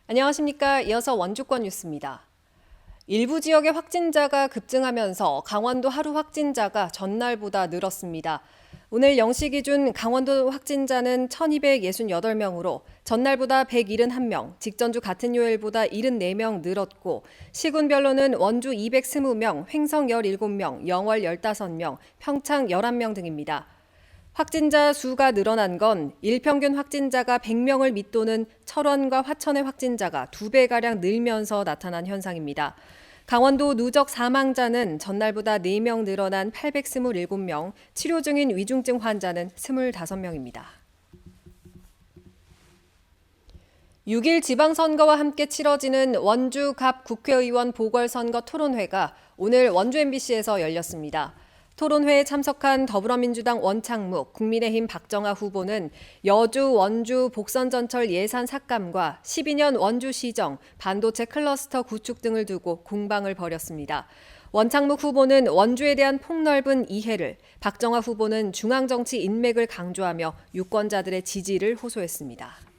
안녕하십니까. 이어서 원주권 뉴스입니다. 일부 지역의 확진자가 급증하면서 강원도 하루 확진자가 전날보다 늘었습니다. 오늘 0시 기준 강원도 확진자는 1,268명으로 전날보다 171명, 직전주 같은 요일보다 74명 늘었고 시군별로는 원주 220명, 횡성 17명, 영월 15명, 평창 11명 등입니다. 확진자 수가 늘어난 건 일평균 확진자가 100명을 밑도는 철원과 화천의 확진자가 2배가량 늘면서 나타난 현상입니다. 강원도 누적 사망자는 전날보다 4명 늘어난 827명, 치료 중인 위중증 환자는 25명입니다. 6일 지방선거와 함께 치러지는 원주 갑 국회의원 보궐선거 토론회가 오늘 원주 MBC에서 열렸습니다. 토론회에 참석한 더불어민주당 원창묵, 국민의힘 박정아 후보는 여주, 원주 복선전철 예산 삭감과 12년 원주시정, 반도체 클러스터 구축 등을 두고 공방을 벌였습니다. 원창묵 후보는 원주에 대한 폭넓은 이해를, 박정아 후보는 중앙정치 인맥을 강조하며 유권자들의 지지를 호소했습니다.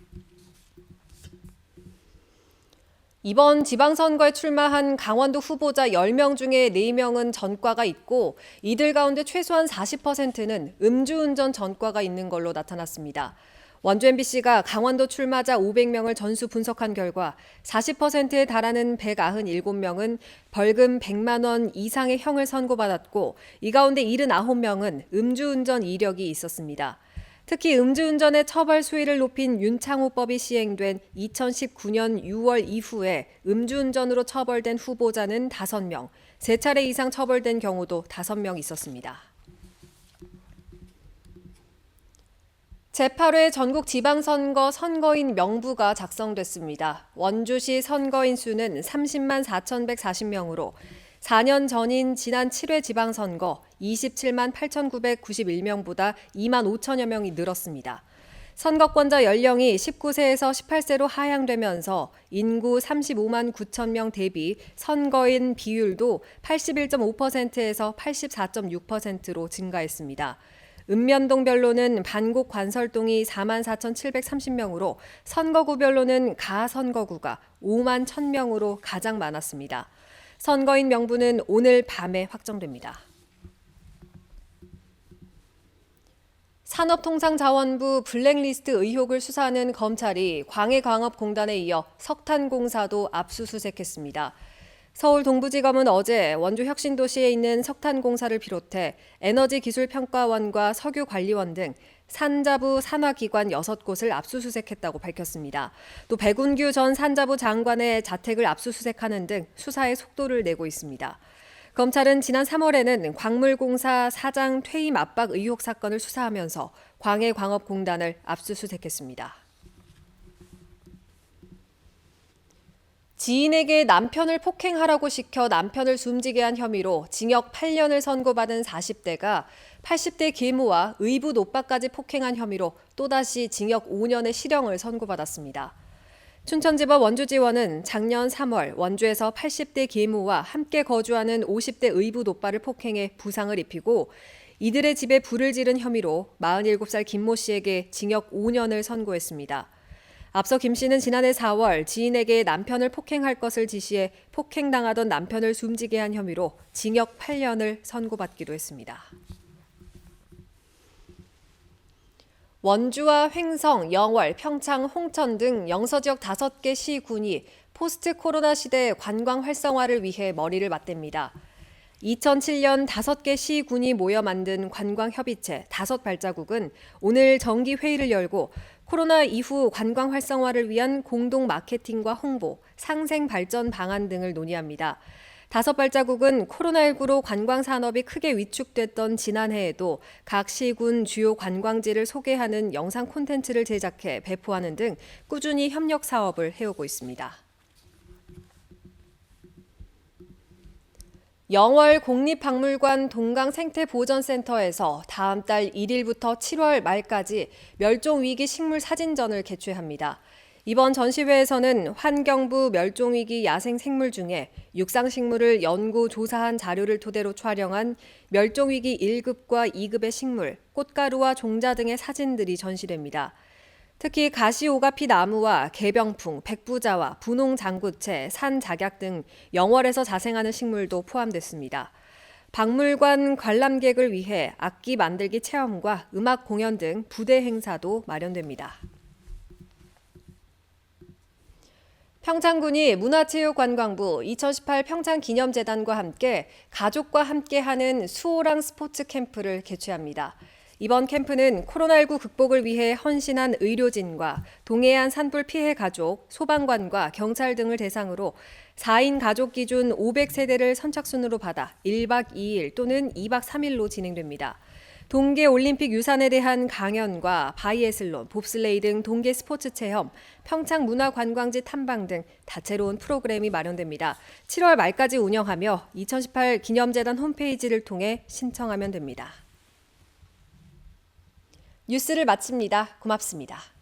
이번 지방선거에 출마한 강원도 후보자 10명 중에 4명은 전과가 있고 이들 가운데 최소한 40%는 음주운전 전과가 있는 걸로 나타났습니다. 원주 MBC가 강원도 출마자 500명을 전수 분석한 결과 40%에 달하는 197명은 벌금 100만 원 이상의 형을 선고받았고 이 가운데 79명은 음주운전 이력이 있었습니다. 특히 음주운전의 처벌 수위를 높인 윤창호법이 시행된 2019년 6월 이후에 음주운전으로 처벌된 후보자는 5명, 3차례 이상 처벌된 경우도 5명 있었습니다. 제8회 전국 지방선거 선거인 명부가 작성됐습니다. 원주시 선거인 수는 30만 4,140명으로 4년 전인 지난 7회 지방선거 27만 8,991명보다 2만 5천여 명이 늘었습니다. 선거권자 연령이 19세에서 18세로 하향되면서 인구 35만 9천 명 대비 선거인 비율도 81.5%에서 84.6%로 증가했습니다. 읍면동별로는 반곡 관설동이 4만 4,730명으로 선거구별로는 가선거구가 5만 1,000명으로 가장 많았습니다. 선거인 명부는 오늘 밤에 확정됩니다. 산업통상자원부 블랙리스트 의혹을 수사하는 검찰이 광해광업공단에 이어 석탄공사도 압수수색했습니다. 서울 동부지검은 어제 원주 혁신도시에 있는 석탄공사를 비롯해 에너지기술평가원과 석유관리원 등 산자부 산하기관 6곳을 압수수색했다고 밝혔습니다. 또 백운규 전 산자부 장관의 자택을 압수수색하는 등 수사에 속도를 내고 있습니다. 검찰은 지난 3월에는 광물공사 사장 퇴임 압박 의혹 사건을 수사하면서 광해광업공단을 압수수색했습니다. 지인에게 남편을 폭행하라고 시켜 남편을 숨지게 한 혐의로 징역 8년을 선고받은 40대가 80대 계모와 의붓 오빠까지 폭행한 혐의로 또다시 징역 5년의 실형을 선고받았습니다. 춘천지법 원주지원은 작년 3월 원주에서 80대 계모와 함께 거주하는 50대 의붓 오빠를 폭행해 부상을 입히고 이들의 집에 불을 지른 혐의로 47살 김모 씨에게 징역 5년을 선고했습니다. 앞서 김 씨는 지난해 4월 지인에게 남편을 폭행할 것을 지시해 폭행당하던 남편을 숨지게 한 혐의로 징역 8년을 선고받기도 했습니다. 원주와 횡성, 영월, 평창, 홍천 등 영서 지역 5개 시군이 포스트 코로나 시대 관광 활성화를 위해 머리를 맞댑니다. 2007년 5개 시군이 모여 만든 관광협의체 5발자국은 오늘 정기 회의를 열고 코로나 이후 관광 활성화를 위한 공동 마케팅과 홍보, 상생 발전 방안 등을 논의합니다. 5발자국은 코로나19로 관광 산업이 크게 위축됐던 지난해에도 각 시군 주요 관광지를 소개하는 영상 콘텐츠를 제작해 배포하는 등 꾸준히 협력 사업을 해오고 있습니다. 영월 국립박물관 동강생태보전센터에서 다음 달 1일부터 7월 말까지 멸종위기 식물 사진전을 개최합니다. 이번 전시회에서는 환경부 멸종위기 야생생물 중에 육상식물을 연구 조사한 자료를 토대로 촬영한 멸종위기 1급과 2급의 식물, 꽃가루와 종자 등의 사진들이 전시됩니다. 특히 가시오가피 나무와 개병풍, 백부자와 분홍장구채, 산작약 등 영월에서 자생하는 식물도 포함됐습니다. 박물관 관람객을 위해 악기 만들기 체험과 음악 공연 등 부대 행사도 마련됩니다. 평창군이 문화체육관광부 2018 평창기념재단과 함께 가족과 함께하는 수호랑 스포츠 캠프를 개최합니다. 이번 캠프는 코로나19 극복을 위해 헌신한 의료진과 동해안 산불 피해 가족, 소방관과 경찰 등을 대상으로 4인 가족 기준 500세대를 선착순으로 받아 1박 2일 또는 2박 3일로 진행됩니다. 동계올림픽 유산에 대한 강연과 바이애슬론, 봅슬레이 등 동계 스포츠 체험, 평창문화관광지 탐방 등 다채로운 프로그램이 마련됩니다. 7월 말까지 운영하며 2018 기념재단 홈페이지를 통해 신청하면 됩니다. 뉴스를 마칩니다. 고맙습니다.